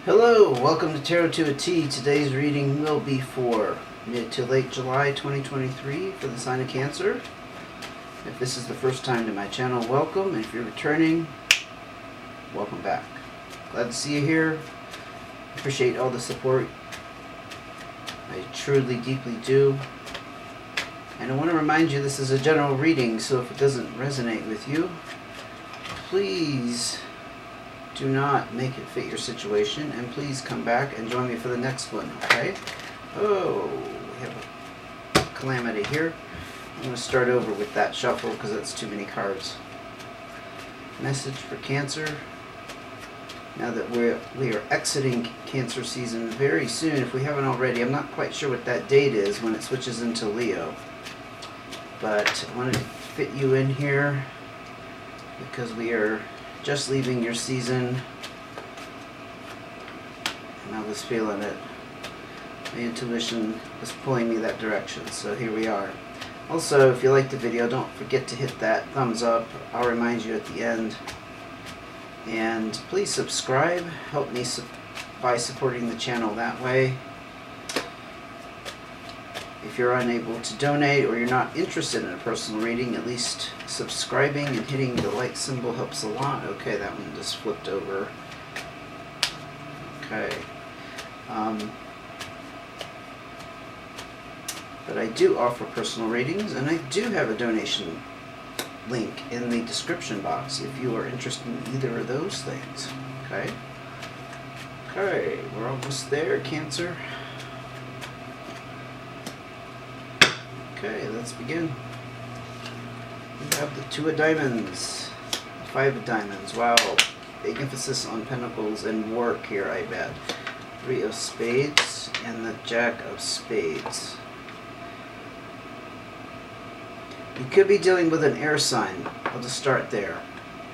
Hello, welcome to Tarot to a T. Today's reading will be for mid to late July 2023 for the sign of Cancer. If this is the first time to my channel, welcome. If you're returning, welcome back. Glad to see you here. Appreciate all the support. I truly, deeply do. And I want to remind you this is a general reading, so if it doesn't resonate with you, please do not make it fit your situation, and please come back and join me for the next one, okay? Oh, we have a calamity here. I'm going to start over with that shuffle because that's too many cards. Message for Cancer. Now that we are exiting Cancer season very soon, if we haven't already. I'm not quite sure what that date is when it switches into Leo. But I wanted to fit you in here because we are just leaving your season, and I was feeling it. My intuition was pulling me that direction, so here we are. Also, if you like the video, don't forget to hit that thumbs up. I'll remind you at the end. And please subscribe. Help me by supporting the channel that way. If you're unable to donate or you're not interested in a personal reading, at least subscribing and hitting the like symbol helps a lot. Okay, that one just flipped over. Okay. But I do offer personal readings, and I do have a donation link in the description box if you are interested in either of those things. Okay? Okay, we're almost there, Cancer. Okay, let's begin. We have the Two of Diamonds, Five of Diamonds. Wow, big emphasis on Pentacles and work here, I bet. Three of Spades and the Jack of Spades. You could be dealing with an air sign. I'll just start there.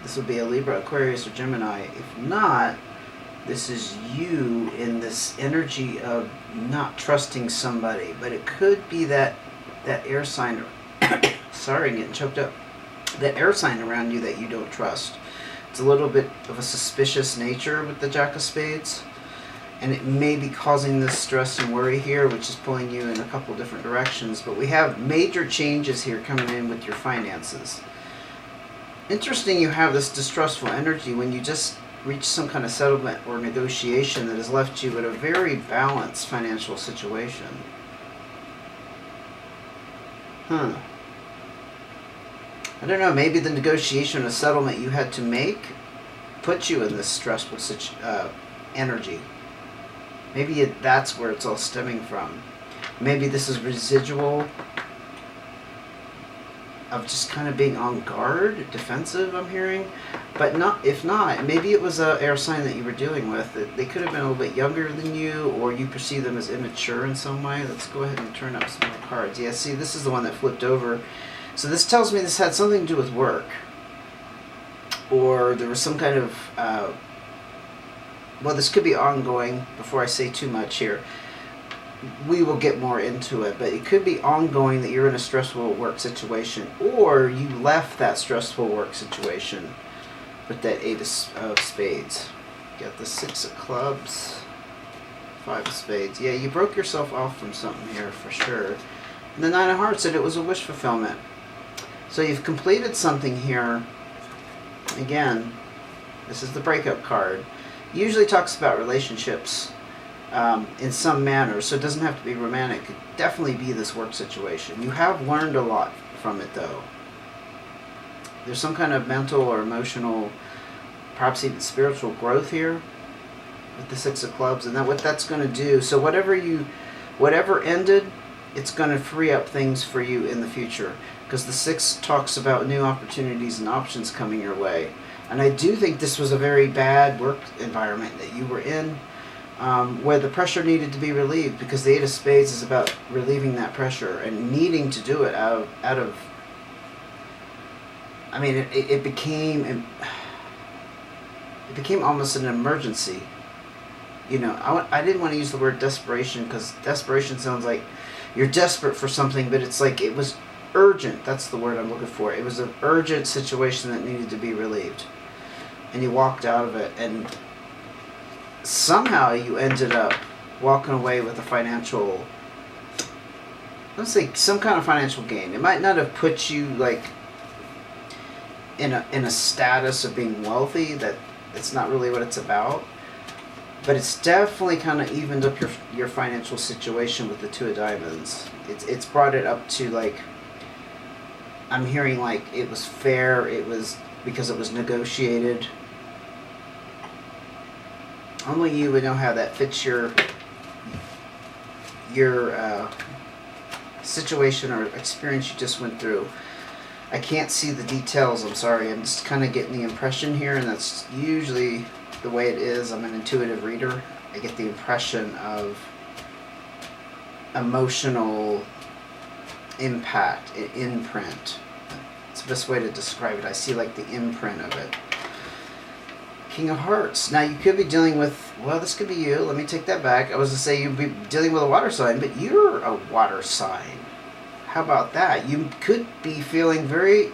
This would be a Libra, Aquarius, or Gemini. If not, this is you in this energy of not trusting somebody. But it could be that air sign, sorry, I'm getting choked up, that air sign around you that you don't trust. It's a little bit of a suspicious nature with the Jack of Spades, and it may be causing this stress and worry here, which is pulling you in a couple different directions. But we have major changes here coming in with your finances. Interesting, you have this distrustful energy when you just reach some kind of settlement or negotiation that has left you in a very balanced financial situation. I don't know, maybe the negotiation or settlement you had to make put you in this stressful energy. Maybe that's where it's all stemming from. Maybe this is residual of just kind of being on guard, defensive, I'm hearing. But not, if not, maybe it was an air sign that you were dealing with. They could have been a little bit younger than you, or you perceive them as immature in some way. Let's go ahead and turn up some more cards. Yeah, see, this is the one that flipped over. So this tells me this had something to do with work. Or there was some kind of, well, this could be ongoing. Before I say too much here, we will get more into it, but it could be ongoing that you're in a stressful work situation, or you left that stressful work situation with that Eight of Spades. Got the Six of Clubs, Five of Spades. Yeah, you broke yourself off from something here for sure. And the Nine of Hearts said it was a wish fulfillment. So you've completed something here. Again, this is the breakup card. Usually talks about relationships in some manner, so it doesn't have to be romantic. It could definitely be this work situation. You have learned a lot from it, though. There's some kind of mental or emotional, perhaps even spiritual growth here with the Six of Clubs, and what that's going to do. So whatever ended, it's going to free up things for you in the future, because the Six talks about new opportunities and options coming your way. And I do think this was a very bad work environment that you were in, where the pressure needed to be relieved, because the Eight of Spades is about relieving that pressure and needing to do it out of I mean, it became almost an emergency. You know, I didn't want to use the word desperation, because desperation sounds like you're desperate for something, but it's like it was urgent. That's the word I'm looking for. It was an urgent situation that needed to be relieved. And you walked out of it, and somehow you ended up walking away with a financial, let's say, some kind of financial gain. It might not have put you like in a status of being wealthy. That it's not really what it's about. But it's definitely kind of evened up your financial situation with the Two of Diamonds. It's brought it up to, like, I'm hearing like it was fair. It was because it was negotiated. Only you would know how that fits your situation or experience you just went through. I can't see the details. I'm sorry. I'm just kind of getting the impression here, and that's usually the way it is. I'm an intuitive reader. I get the impression of emotional impact, imprint. It's the best way to describe it. I see like the imprint of it. King of Hearts. Now you could be dealing with, well, this could be you. Let me take that back. I was to say you'd be dealing with a water sign, but you're a water sign. How about that? You could be feeling very,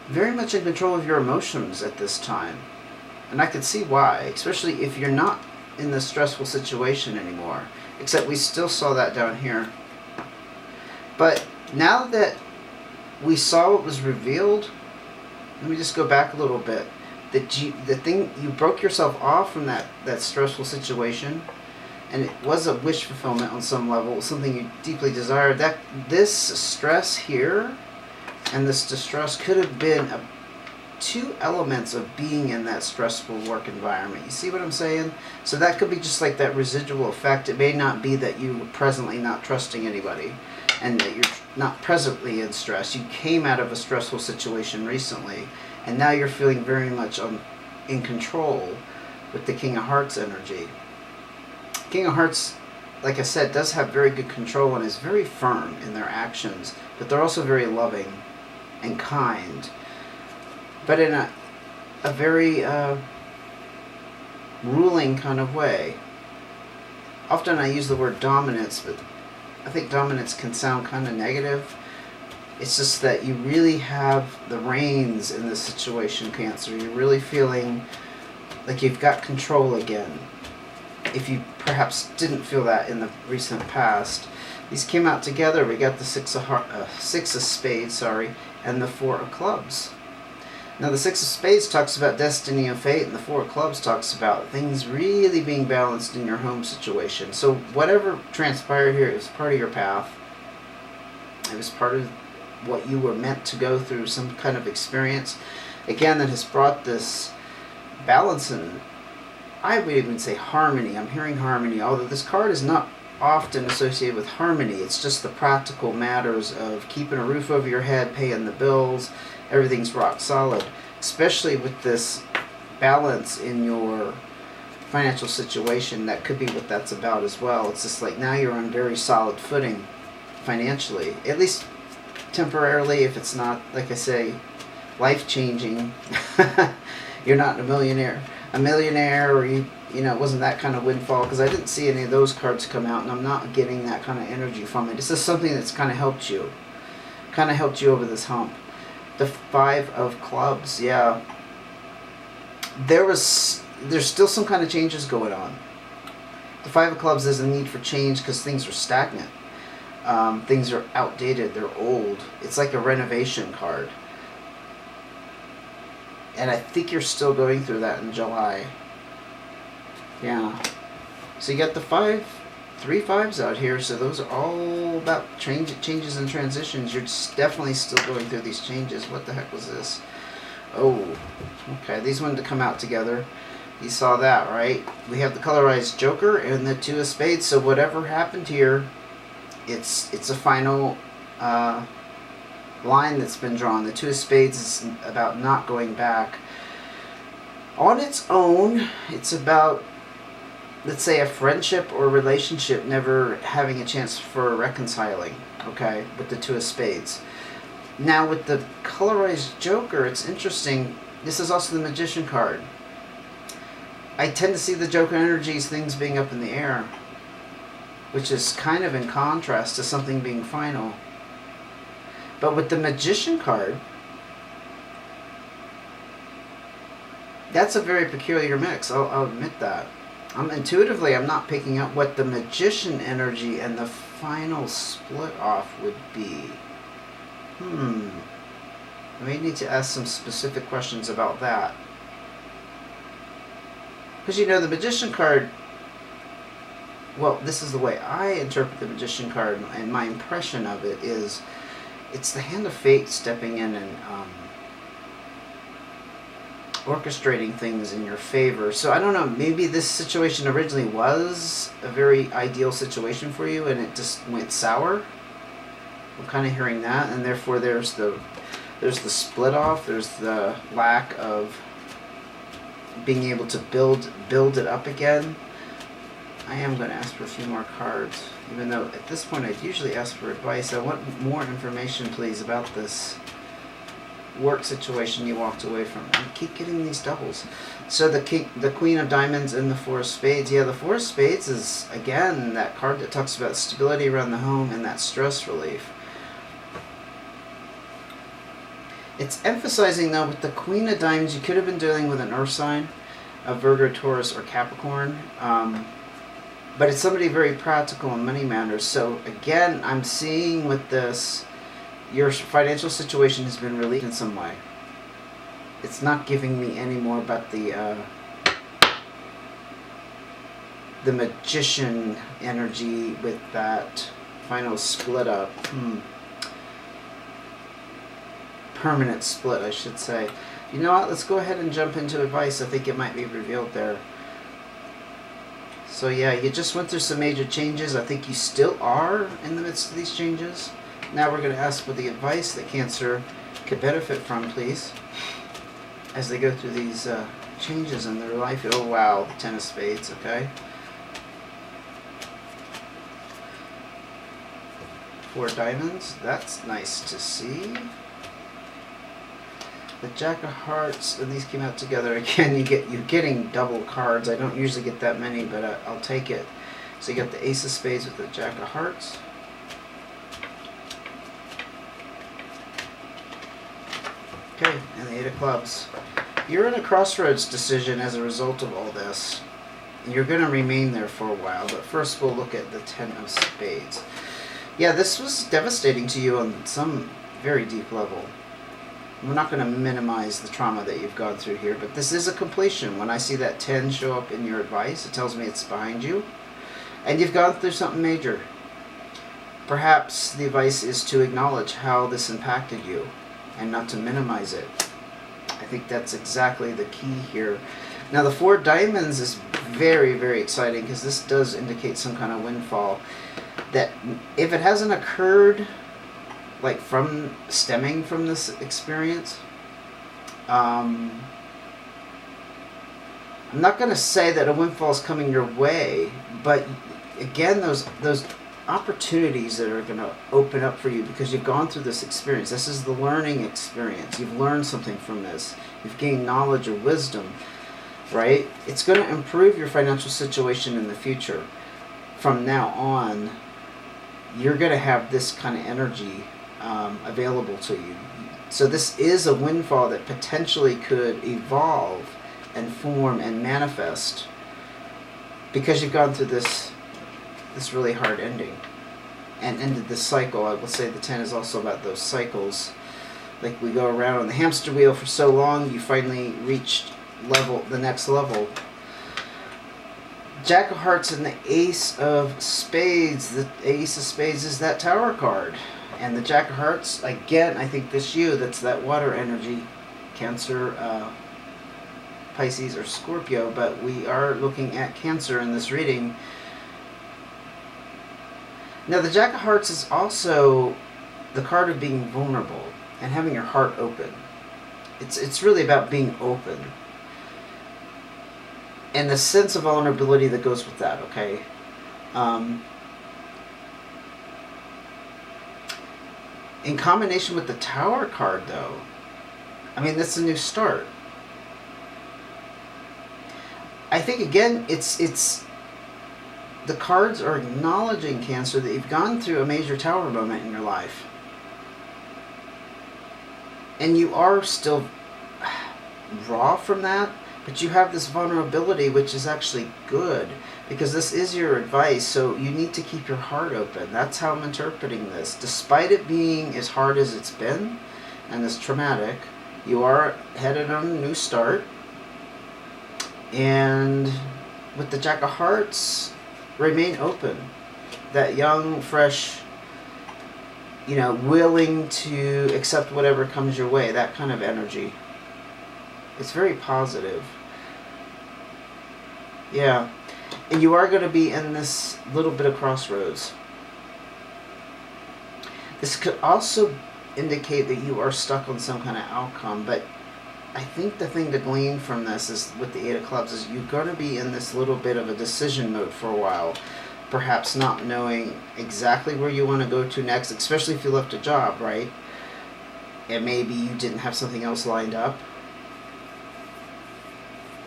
very much in control of your emotions at this time. And I could see why, especially if you're not in this stressful situation anymore. Except we still saw that down here. But now that we saw what was revealed, let me just go back a little bit. You broke yourself off from that stressful situation, and it was a wish fulfillment on some level, something you deeply desired. That this stress here and this distress could have been two elements of being in that stressful work environment. You see what I'm saying? So that could be just like that residual effect. It may not be that you were presently not trusting anybody and that you're not presently in stress. You came out of a stressful situation recently, and now you're feeling very much in control with the King of Hearts energy. King of Hearts, like I said, does have very good control and is very firm in their actions, but they're also very loving and kind, but in a very ruling kind of way. Often I use the word dominance, but I think dominance can sound kind of negative. It's just that you really have the reins in this situation, Cancer. You're really feeling like you've got control again. If you perhaps didn't feel that in the recent past. These came out together. We got the Six of Spades, and the Four of Clubs. Now the Six of Spades talks about destiny and fate, and the Four of Clubs talks about things really being balanced in your home situation. So whatever transpired here, it was part of your path. It was part of what you were meant to go through, some kind of experience. Again, that has brought this balance and I would even say harmony. I'm hearing harmony, although this card is not often associated with harmony. It's just the practical matters of keeping a roof over your head, paying the bills, everything's rock solid. Especially with this balance in your financial situation, that could be what that's about as well. It's just like now you're on very solid footing financially, at least temporarily, if it's not, like I say, life-changing. You're not a millionaire, or you know, it wasn't that kind of windfall, because I didn't see any of those cards come out, and I'm not getting that kind of energy from it. This is something that's kind of helped you over this hump. The Five of Clubs, yeah. There's still some kind of changes going on. The Five of Clubs is a need for change because things are stagnant. Things are outdated, they're old. It's like a renovation card. And I think you're still going through that in July. Yeah. So you got the three fives out here, so those are all about changes and transitions. You're definitely still going through these changes. What the heck was this? Oh, okay. These wanted to come out together. You saw that, right? We have the colorized Joker and the Two of Spades. So whatever happened here, it's a final line that's been drawn. The Two of Spades is about not going back. On its own, it's about, let's say, a friendship or relationship never having a chance for reconciling, okay, with the Two of Spades. Now with the colorized Joker, it's interesting. This is also the Magician card. I tend to see the Joker energies, things being up in the air, which is kind of in contrast to something being final. But with the Magician card, That's a very peculiar mix. I'll admit that. Intuitively, I'm not picking up what the Magician energy and the final split off would be. I may need to ask some specific questions about that. Because the Magician card, well, this is the way I interpret the Magician card, and my impression of it is it's the hand of fate stepping in and orchestrating things in your favor. So I don't know, maybe this situation originally was a very ideal situation for you and it just went sour. I'm kind of hearing that, and therefore there's the split off, there's the lack of being able to build it up again. I am going to ask for a few more cards, even though at this point I'd usually ask for advice. I want more information, please, about this work situation you walked away from. I keep getting these doubles. So the Queen of Diamonds and the Four of Spades. Yeah, the Four of Spades is, again, that card that talks about stability around the home and that stress relief. It's emphasizing, though, with the Queen of Diamonds, you could have been dealing with an earth sign, a Virgo, Taurus, or Capricorn. But it's somebody very practical in money matters. So, again, I'm seeing with this, your financial situation has been relieved in some way. It's not giving me any more about the Magician energy with that final split up. Permanent split, I should say. You know what? Let's go ahead and jump into advice. I think it might be revealed there. So yeah, you just went through some major changes. I think you still are in the midst of these changes. Now we're going to ask for the advice that Cancer could benefit from, please, as they go through these changes in their life. Oh wow, the Ten of Spades, okay. Four Diamonds, that's nice to see. The Jack of Hearts, and these came out together again. You're getting double cards. I don't usually get that many, but I'll take it. So you got the Ace of Spades with the Jack of Hearts. Okay, and the Eight of Clubs. You're in a crossroads decision as a result of all this. And you're going to remain there for a while, but first we'll look at the Ten of Spades. Yeah, this was devastating to you on some very deep level. We're not going to minimize the trauma that you've gone through here, but this is a completion. When I see that 10 show up in your advice, it tells me it's behind you. And you've gone through something major. Perhaps the advice is to acknowledge how this impacted you and not to minimize it. I think that's exactly the key here. Now the Four Diamonds is very, very exciting because this does indicate some kind of windfall. That if it hasn't occurred like stemming from this experience, I'm not going to say that a windfall is coming your way, but again, those opportunities that are going to open up for you because you've gone through this experience. This is the learning experience. You've learned something from this. You've gained knowledge or wisdom, right? It's going to improve your financial situation in the future. From now on, you're going to have this kind of energy available to you. So this is a windfall that potentially could evolve and form and manifest because you've gone through this really hard ending and ended this cycle. I will say the 10 is also about those cycles. Like we go around on the hamster wheel for so long, you finally reached the next level. Jack of Hearts and the Ace of Spades. The Ace of Spades is that Tower card. And the Jack of Hearts, again, I think that's that water energy. Cancer, Pisces, or Scorpio. But we are looking at Cancer in this reading. Now the Jack of Hearts is also the card of being vulnerable and having your heart open. It's really about being open. And the sense of vulnerability that goes with that, okay? In combination with the Tower card, though, I mean, that's a new start. I think, again, it's the cards are acknowledging, Cancer, that you've gone through a major Tower moment in your life. And you are still raw from that, But you have this vulnerability, which is actually good, because this is your advice, so you need to keep your heart open. That's how I'm interpreting this. Despite it being as hard as it's been and as traumatic, you are headed on a new start. And with the Jack of Hearts, remain open. That young, fresh, willing to accept whatever comes your way, that kind of energy. It's very positive. Yeah. And you are going to be in this little bit of crossroads. This could also indicate that you are stuck on some kind of outcome, but I think the thing to glean from this is, with the Eight of Clubs, is you're going to be in this little bit of a decision mode for a while. Perhaps not knowing exactly where you want to go to next, especially if you left a job, right? And maybe you didn't have something else lined up.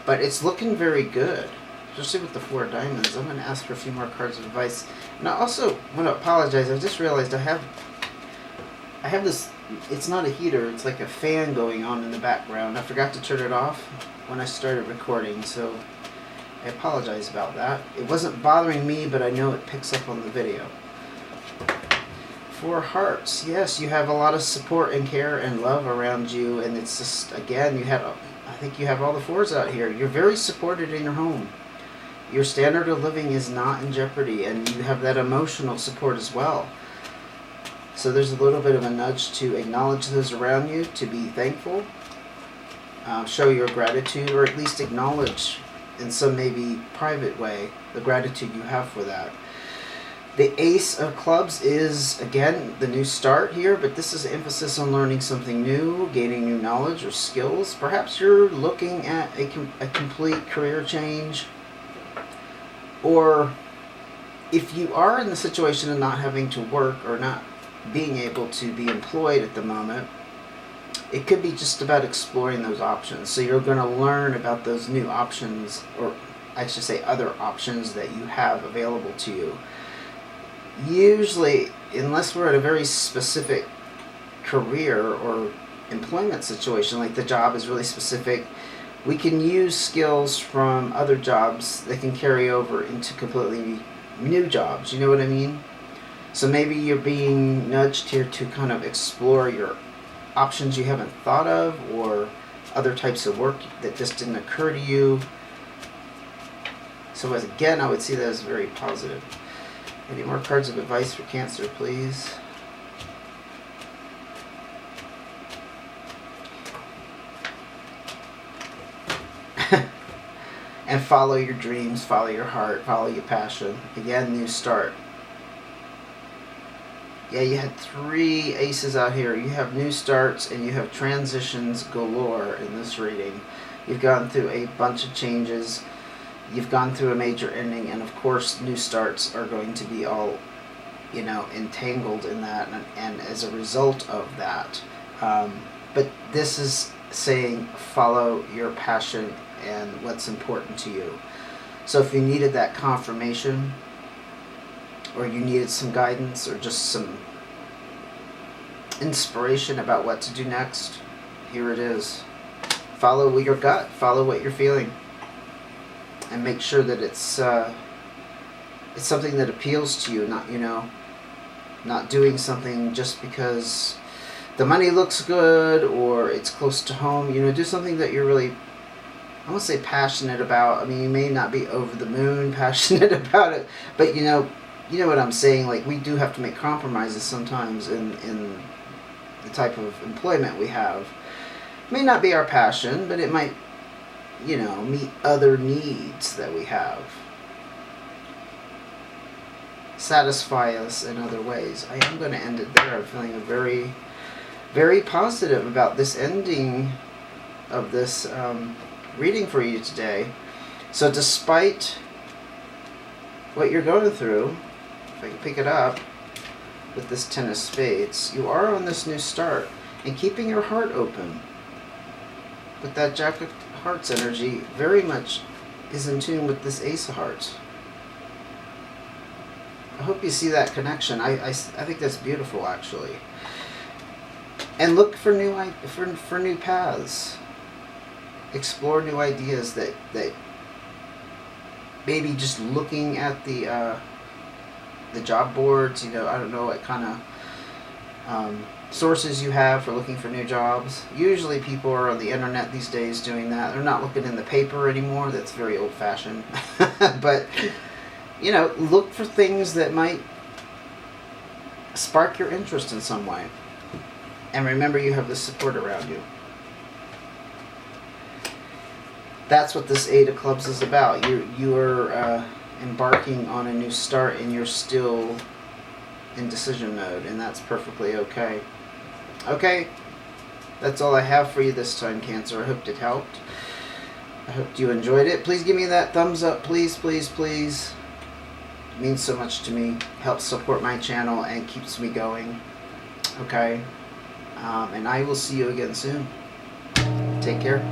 But it's looking very good, especially with the Four of Diamonds. I'm going to ask for a few more cards of advice. And I also want to apologize. I just realized I have this, it's not a heater, it's like a fan going on in the background. I forgot to turn it off when I started recording, so I apologize about that. It wasn't bothering me, but I know it picks up on the video. Four of Hearts. Yes, you have a lot of support and care and love around you, and it's just, again, I think you have all the fours out here. You're very supported in your home. Your standard of living is not in jeopardy, and you have that emotional support as well. So there's a little bit of a nudge to acknowledge those around you, to be thankful, show your gratitude, or at least acknowledge in some maybe private way the gratitude you have for that. The Ace of Clubs is, again, the new start here, but this is emphasis on learning something new, gaining new knowledge or skills. Perhaps you're looking at a complete career change, or if you are in the situation of not having to work or not being able to be employed at the moment, it could be just about exploring those options. So you're going to learn about those new options, or I should say other options that you have available to you. Usually, unless we're at a very specific career or employment situation, like the job is really specific, we can use skills from other jobs that can carry over into completely new jobs. You know what I mean? So maybe you're being nudged here to kind of explore your options you haven't thought of, or other types of work that just didn't occur to you. So again, I would see that as very positive. Any more cards of advice for Cancer, please? And follow your dreams, follow your heart, follow your passion. Again, new start. Yeah, you had 3 aces out here. You have new starts and you have transitions galore in this reading. You've gone through a bunch of changes. You've gone through a major ending, and of course new starts are going to be all, entangled in that, and as a result of that. But this is saying follow your passion and what's important to you. So if you needed that confirmation, or you needed some guidance, or just some inspiration about what to do next, here it is. Follow your gut, follow what you're feeling, and make sure that it's something that appeals to you, not doing something just because the money looks good or it's close to home. Do something that you're really, I won't say passionate about. I mean, you may not be over the moon passionate about it, but you know what I'm saying. Like, we do have to make compromises sometimes in the type of employment we have. It may not be our passion, but it might, meet other needs that we have. Satisfy us in other ways. I am going to end it there. I'm feeling very, very positive about this ending of this reading for you today. So despite what you're going through, if I can pick it up with this Ten of Spades, you are on this new start, and keeping your heart open. But that Jack of Hearts energy very much is in tune with this Ace of Hearts. I hope you see that connection. I think that's beautiful, actually. And look for new paths. explore new ideas that maybe just looking at the job boards, I don't know what kind of sources you have for looking for new jobs. Usually people are on the internet these days doing that. They're not looking in the paper anymore. That's very old-fashioned. But, look for things that might spark your interest in some way. And remember, you have the support around you. That's what this Eight of Clubs is about. You're embarking on a new start, and you're still in decision mode, and that's perfectly okay. Okay, that's all I have for you this time, Cancer. I hope it helped. I hope you enjoyed it. Please give me that thumbs up, please, please, please. It means so much to me. Helps support my channel and keeps me going. Okay, and I will see you again soon. Take care.